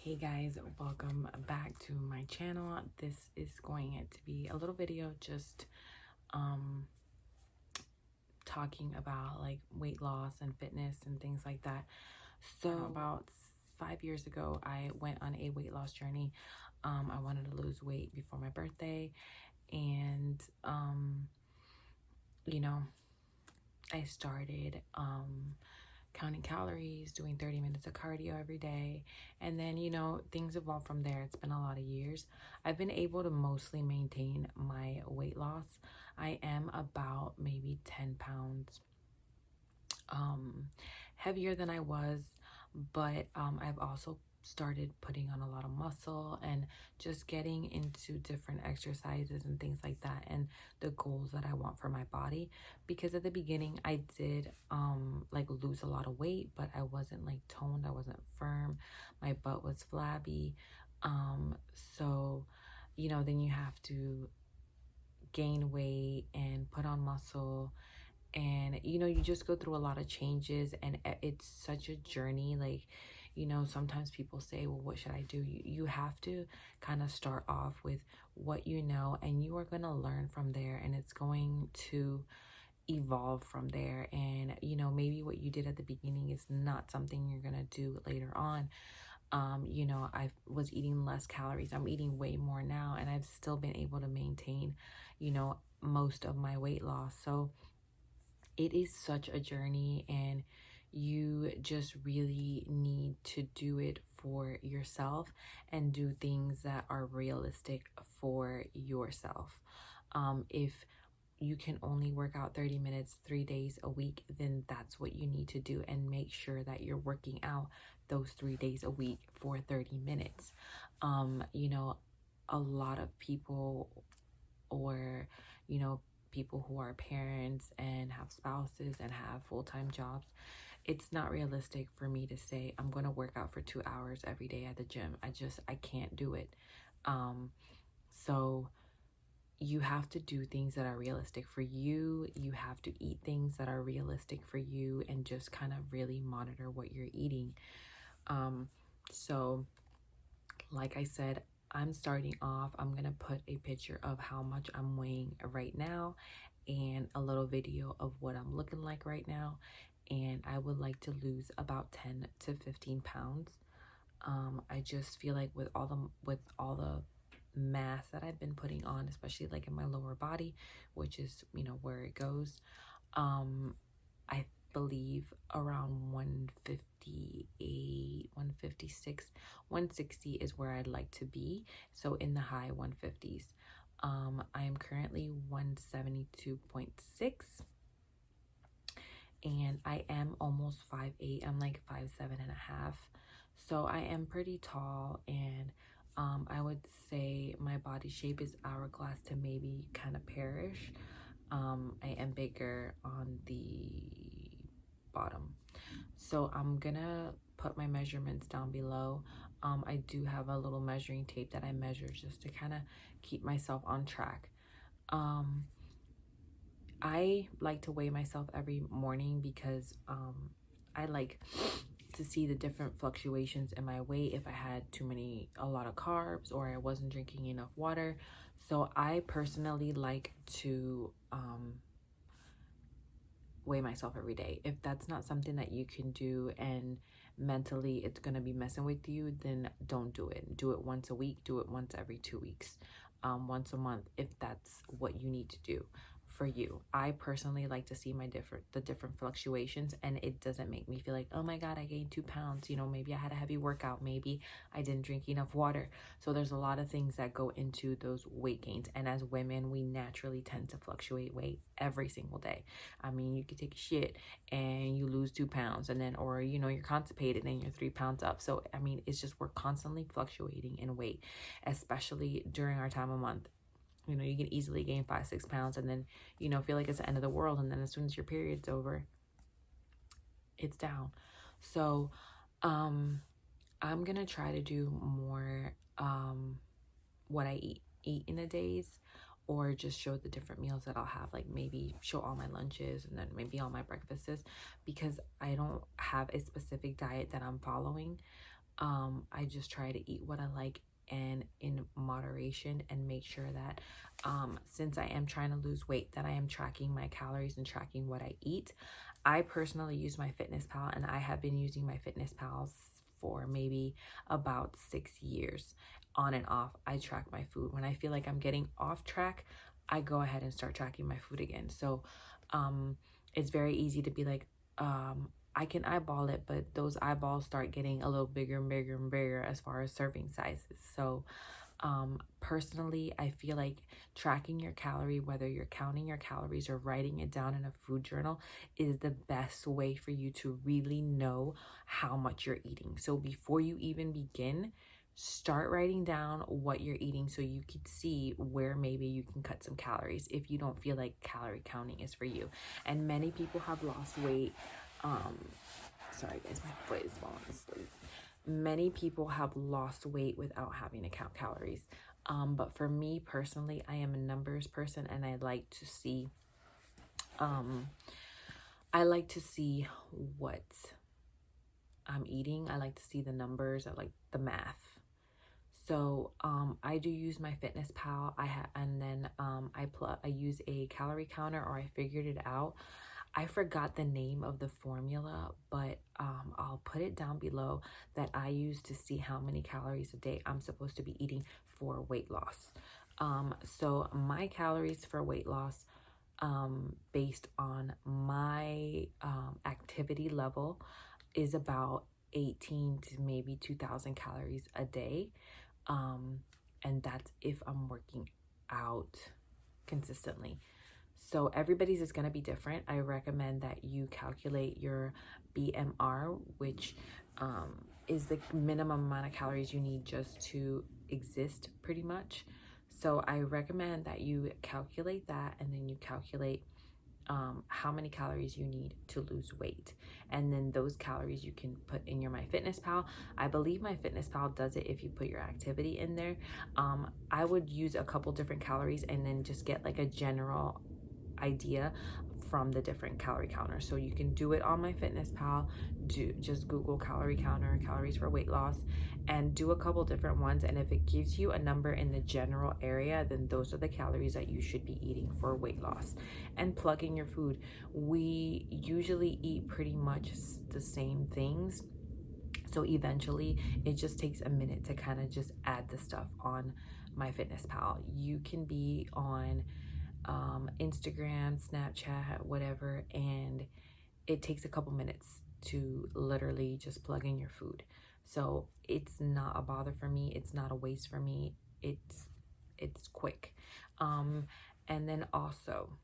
Hey guys, welcome back to my channel. This is going to be a little video just talking about like weight loss and fitness and things like that. So about 5 years ago, I went on a weight loss journey. I wanted to lose weight before my birthday, and you know, I started counting calories, doing 30 minutes of cardio every day. And then, things evolved from there. It's been a lot of years. I've been able to mostly maintain my weight loss. I am about maybe 10 pounds heavier than I was, but I've also started putting on a lot of muscle and just getting into different exercises and things like that, and the goals that I want for my body. Because at the beginning I did like lose a lot of weight, but I wasn't like toned, I wasn't firm, my butt was flabby. So then you have to gain weight and put on muscle, and you just go through a lot of changes, and it's such a journey. Like, sometimes people say, well, what should I do? You have to kind of start off with what you know, and you are going to learn from there, and it's going to evolve from there. And maybe what you did at the beginning is not something you're going to do later on. I was eating less calories. I'm eating way more now, and I've still been able to maintain most of my weight loss. So it is such a journey, and you just really need to do it for yourself and do things that are realistic for yourself. If you can only work out 30 minutes 3 days a week, then that's what you need to do, and make sure that you're working out those 3 days a week for 30 minutes. A lot of people, or people who are parents and have spouses and have full-time jobs, it's not realistic for me to say I'm going to work out for 2 hours every day at the gym. I can't do it. So you have to do things that are realistic for you. You have to eat things that are realistic for you, and just kind of really monitor what you're eating. So like I said, I'm starting off. I'm going to put a picture of how much I'm weighing right now and a little video of what I'm looking like right now. And I would like to lose about 10 to 15 pounds. I just feel like with all the mass that I've been putting on, especially like in my lower body, which is, where it goes, I believe around 158, 156, 160 is where I'd like to be. So in the high 150s. I am currently 172.6, and I am almost 5'8". I'm like 5'7.5". So I am pretty tall, and I would say my body shape is hourglass to maybe kind of pearish. I am bigger on the bottom. So I'm gonna put my measurements down below. I do have a little measuring tape that I measure just to kind of keep myself on track. I like to weigh myself every morning because I like to see the different fluctuations in my weight, if I had a lot of carbs, or I wasn't drinking enough water. So I personally like to weigh myself every day. If that's not something that you can do, and mentally it's going to be messing with you, then don't do it. Do it once a week, do it once every 2 weeks, once a month, if that's what you need to do for you. I personally like to see the different fluctuations, and it doesn't make me feel like, oh my god, I gained 2 pounds. Maybe I had a heavy workout, maybe I didn't drink enough water. So there's a lot of things that go into those weight gains, and as women, we naturally tend to fluctuate weight every single day. I mean, you could take a shit and you lose 2 pounds, and then, or you're constipated and you're 3 pounds up. So I mean, it's just, we're constantly fluctuating in weight, especially during our time of month. You can easily gain 5-6 pounds, and then feel like it's the end of the world, and then as soon as your period's over, it's down. So I'm gonna try to do more what I eat in a days, or just show the different meals that I'll have, like maybe show all my lunches and then maybe all my breakfasts, because I don't have a specific diet that I'm following. I just try to eat what I like and in moderation, and make sure that since I am trying to lose weight, that I am tracking my calories and tracking what I eat. I personally use my Fitness Pal, and I have been using my Fitness Pals for maybe about 6 years on and off. I track my food. When I feel like I'm getting off track, I go ahead and start tracking my food again. So it's very easy to be like, I can eyeball it, but those eyeballs start getting a little bigger and bigger and bigger as far as serving sizes. So personally, I feel like tracking your calorie, whether you're counting your calories or writing it down in a food journal, is the best way for you to really know how much you're eating. So before you even begin, start writing down what you're eating so you can see where maybe you can cut some calories if you don't feel like calorie counting is for you. And many people have lost weight. Sorry guys, my foot is falling asleep. Many people have lost weight without having to count calories. But for me personally, I am a numbers person, and I like to see what I'm eating. I like to see the numbers. I like the math. So I do use my Fitness Pal. I use a calorie counter, or I figured it out. I forgot the name of the formula, but I'll put it down below, that I use to see how many calories a day I'm supposed to be eating for weight loss. So my calories for weight loss, based on my activity level, is about 18 to maybe 2,000 calories a day. And that's if I'm working out consistently. So everybody's is going to be different. I recommend that you calculate your BMR, which is the minimum amount of calories you need just to exist, pretty much. So I recommend that you calculate that, and then you calculate how many calories you need to lose weight, and then those calories you can put in your MyFitnessPal. I believe MyFitnessPal does it if you put your activity in there. I would use a couple different calories and then just get like a general idea from the different calorie counters. So you can do it on MyFitnessPal. Just Google calorie counter, calories for weight loss, and do a couple different ones. And if it gives you a number in the general area, then those are the calories that you should be eating for weight loss. And plug in your food. We usually eat pretty much the same things, so eventually it just takes a minute to kind of just add the stuff on MyFitnessPal. You can be on Instagram, Snapchat, whatever, and it takes a couple minutes to literally just plug in your food. So it's not a bother for me. It's not a waste for me. It's quick. And then also,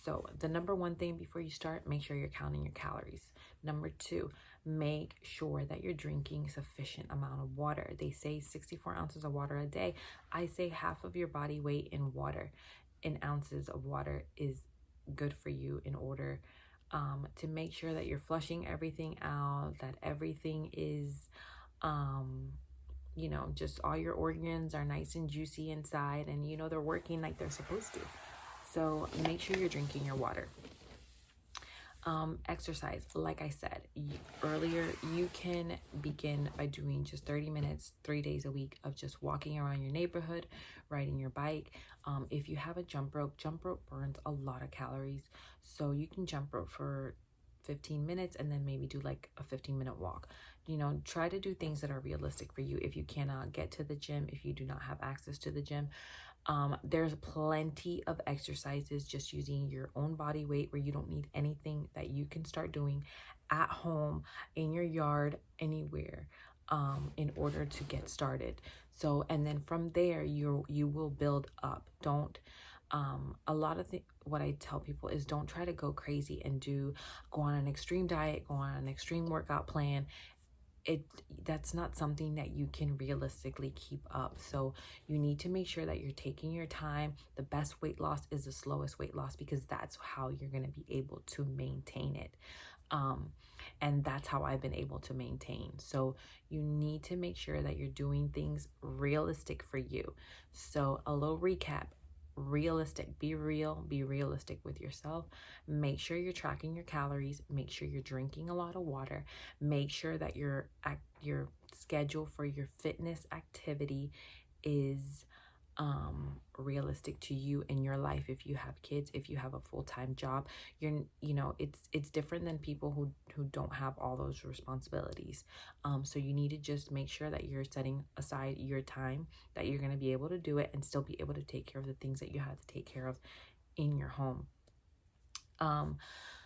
so the number one thing before you start, make sure you're counting your calories. Number two, make sure that you're drinking sufficient amount of water. They say 64 ounces of water a day. I say half of your body weight in water, in ounces of water, is good for you in order to make sure that you're flushing everything out, that everything is, just all your organs are nice and juicy inside, and they're working like they're supposed to. So make sure you're drinking your water. Exercise, like I said earlier, you can begin by doing just 30 minutes 3 days a week of just walking around your neighborhood, riding your bike. If you have a jump rope burns a lot of calories, so you can jump rope for 15 minutes and then maybe do like a 15-minute walk. Try to do things that are realistic for you. If you cannot get to the gym, if you do not have access to the gym, there's plenty of exercises just using your own body weight, where you don't need anything, that you can start doing at home, in your yard, anywhere, in order to get started. So, and then from there, you will build up. Don't a lot of what I tell people is, don't try to go crazy and go on an extreme diet, go on an extreme workout plan. That's not something that you can realistically keep up. So you need to make sure that you're taking your time. The best weight loss is the slowest weight loss, because that's how you're going to be able to maintain it. And that's how I've been able to maintain. So you need to make sure that you're doing things realistic for you. So a little recap: realistic. Be real, be realistic with yourself. Make sure you're tracking your calories, make sure you're drinking a lot of water, make sure that your schedule for your fitness activity is realistic to you in your life. If you have kids, if you have a full-time job, it's different than people who don't have all those responsibilities. So you need to just make sure that you're setting aside your time, that you're going to be able to do it and still be able to take care of the things that you have to take care of in your home.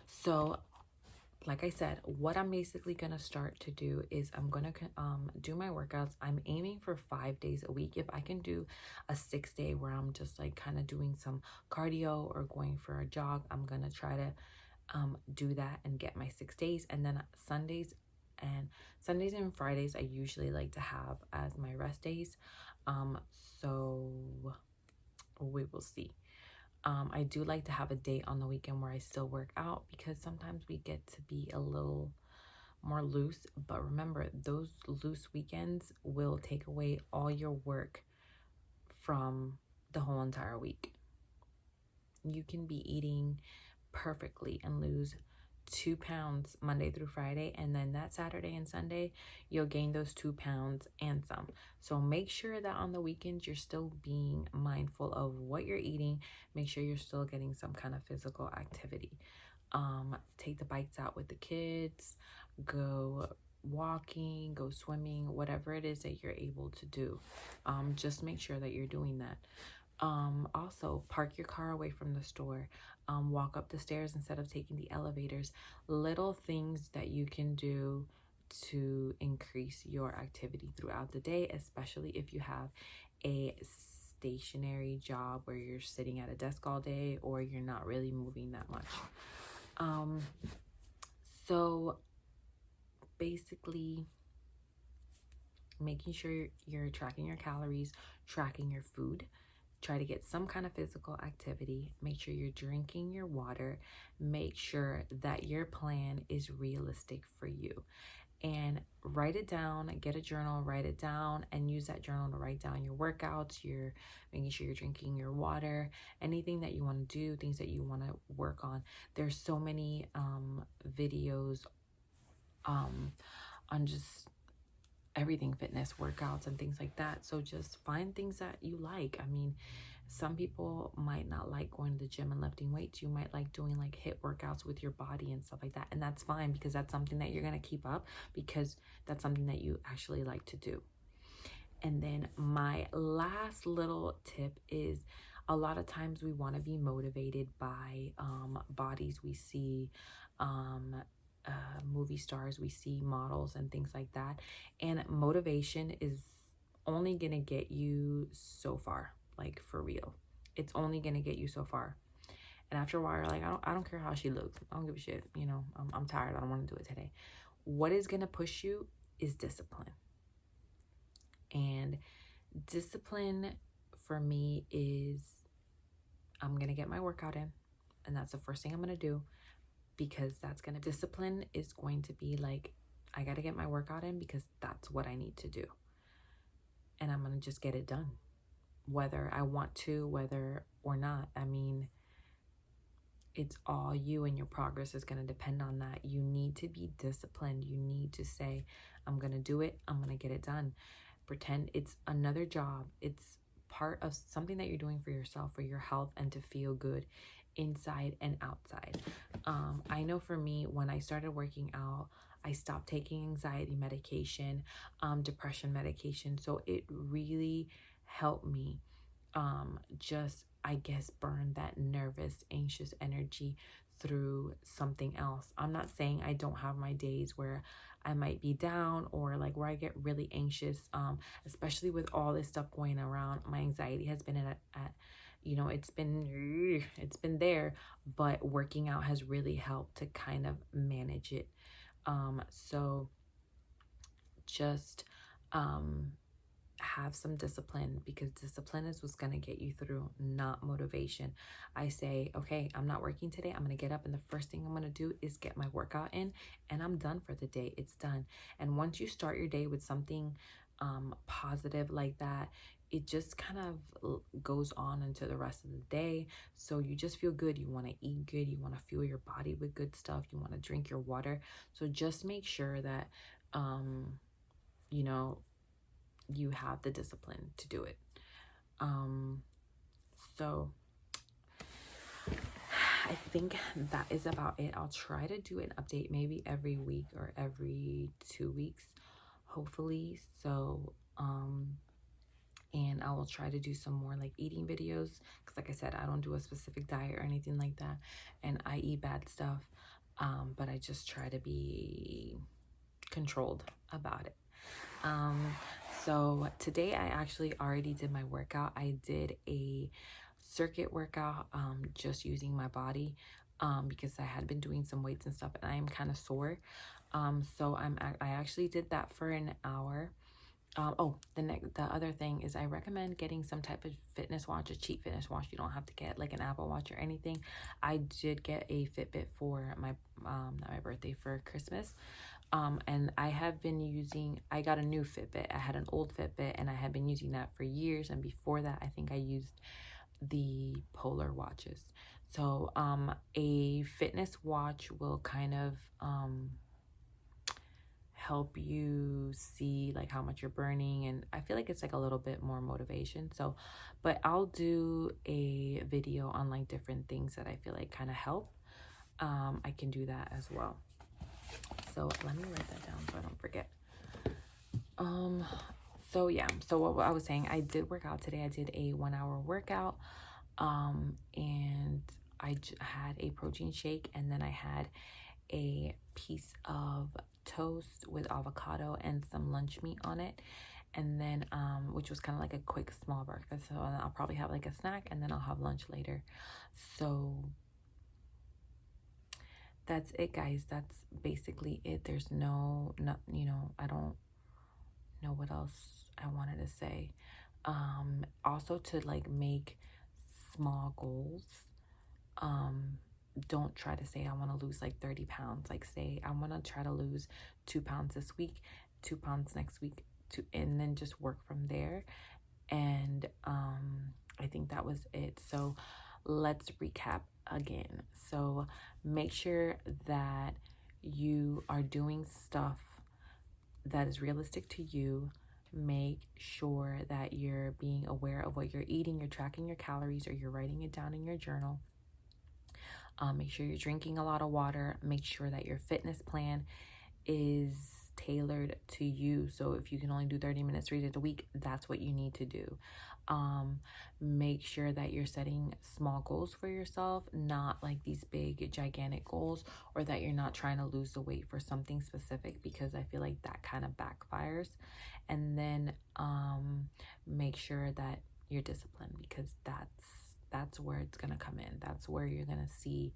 So like I said, what I'm basically going to start to do is I'm going to do my workouts. I'm aiming for 5 days a week. If I can do a 6-day where I'm just like kind of doing some cardio or going for a jog, I'm going to try to do that and get my 6 days. And then Sundays and Fridays, I usually like to have as my rest days. So we will see. I do like to have a day on the weekend where I still work out, because sometimes we get to be a little more loose. But remember, those loose weekends will take away all your work from the whole entire week. You can be eating perfectly and lose 2 pounds Monday through Friday, and then that Saturday and Sunday you'll gain those 2 pounds and some. So make sure that on the weekends you're still being mindful of what you're eating. Make sure you're still getting some kind of physical activity. Take the bikes out with the kids, go walking, go swimming, whatever it is that you're able to do. Just make sure that you're doing that. Also park your car away from the store. Walk up the stairs instead of taking the elevators. Little things that you can do to increase your activity throughout the day, especially if you have a stationary job where you're sitting at a desk all day or you're not really moving that much. So basically, making sure you're tracking your calories, tracking your food. Try to get some kind of physical activity. Make sure you're drinking your water. Make sure that your plan is realistic for you. And write it down. Get a journal, write it down, and use that journal to write down your workouts. You're making sure you're drinking your water, anything that you want to do, things that you want to work on. There's so many videos on just everything, fitness, workouts, and things like that. So just find things that you like. I mean, some people might not like going to the gym and lifting weights. You might like doing like HIIT workouts with your body and stuff like that. And that's fine, because that's something that you're going to keep up, because that's something that you actually like to do. And then my last little tip is, a lot of times we want to be motivated by bodies we see, movie stars we see, models and things like that. And motivation is only gonna get you so far, like for real. It's only gonna get you so far. And after a while, you're like, I don't care how she looks. I don't give a shit. I'm tired. I don't want to do it today. What is gonna push you is discipline. And discipline for me is, I'm gonna get my workout in, and that's the first thing I'm gonna do, because discipline is going to be like, I got to get my workout in because that's what I need to do. And I'm going to just get it done, whether I want to, whether or not. I mean, it's all you, and your progress is going to depend on that. You need to be disciplined. You need to say, I'm going to do it. I'm going to get it done. Pretend it's another job. It's part of something that you're doing for yourself, for your health, and to feel good inside and outside. I know for me, when I started working out, I stopped taking anxiety medication, depression medication. So it really helped me just, I guess, burn that nervous, anxious energy through something else. I'm not saying I don't have my days where I might be down, or like where I get really anxious, especially with all this stuff going around. My anxiety has been at it's been there, but working out has really helped to kind of manage it. So just have some discipline, because discipline is what's going to get you through, not motivation. I say, okay, I'm not working today. I'm going to get up, and the first thing I'm going to do is get my workout in, and I'm done for the day. It's done. And once you start your day with something positive like that, it just kind of goes on into the rest of the day. So you just feel good. You want to eat good. You want to fuel your body with good stuff. You want to drink your water. So just make sure that, you know, you have the discipline to do it. So I think that is about it. I'll try to do an update maybe every week or every 2 weeks, hopefully. So, and I will try to do some more like eating videos, because like I said, I don't do a specific diet or anything like that, and I eat bad stuff, but I just try to be controlled about it. So today I actually already did my workout. I did a circuit workout, just using my body, because I had been doing some weights and stuff, and I am kind of sore. So I actually did that for an hour. The other thing is, I recommend getting some type of fitness watch, a cheap fitness watch. You don't have to get like an Apple Watch or anything. I did get a Fitbit for my not my birthday, for Christmas. And I have been using, I got a new Fitbit. I had an old Fitbit and I had been using that for years. And before that, I think I used the Polar watches. So a fitness watch will kind of help you see like how much you're burning, and I feel like it's like a little bit more motivation. So, but I'll do a video on like different things that I feel like kind of help. I can do that as well. So let me write that down so I don't forget. So yeah, so what I was saying, I did work out today. I did a 1 hour workout, and I had a protein shake, and then I had a piece of toast with avocado and some lunch meat on it, and then which was kind of like a quick small breakfast. So I'll probably have like a snack, and then I'll have lunch later. So that's it, guys. That's basically it. There's no, you know, I don't know what else I wanted to say. Also, to like make small goals. Don't try to say I want to lose like 30 pounds. Like, say I want to try to lose 2 pounds this week, 2 pounds next week, and then just work from there. And I think that was it. So let's recap again. So make sure that you are doing stuff that is realistic to you. Make sure that you're being aware of what you're eating, you're tracking your calories, or you're writing it down in your journal. Make sure you're drinking a lot of water. Make sure that your fitness plan is tailored to you. So if you can only do 30 minutes 3 days a week, that's what you need to do. Make sure that you're setting small goals for yourself, not like these big gigantic goals, or that you're not trying to lose the weight for something specific, because I feel like that kind of backfires. And then make sure that you're disciplined, because that's where it's going to come in. That's where you're going to see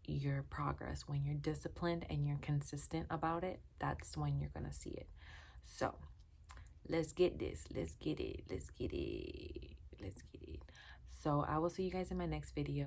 your progress. When you're disciplined and you're consistent about it, that's when you're going to see it. So let's get this. Let's get it. Let's get it. Let's get it. So I will see you guys in my next video.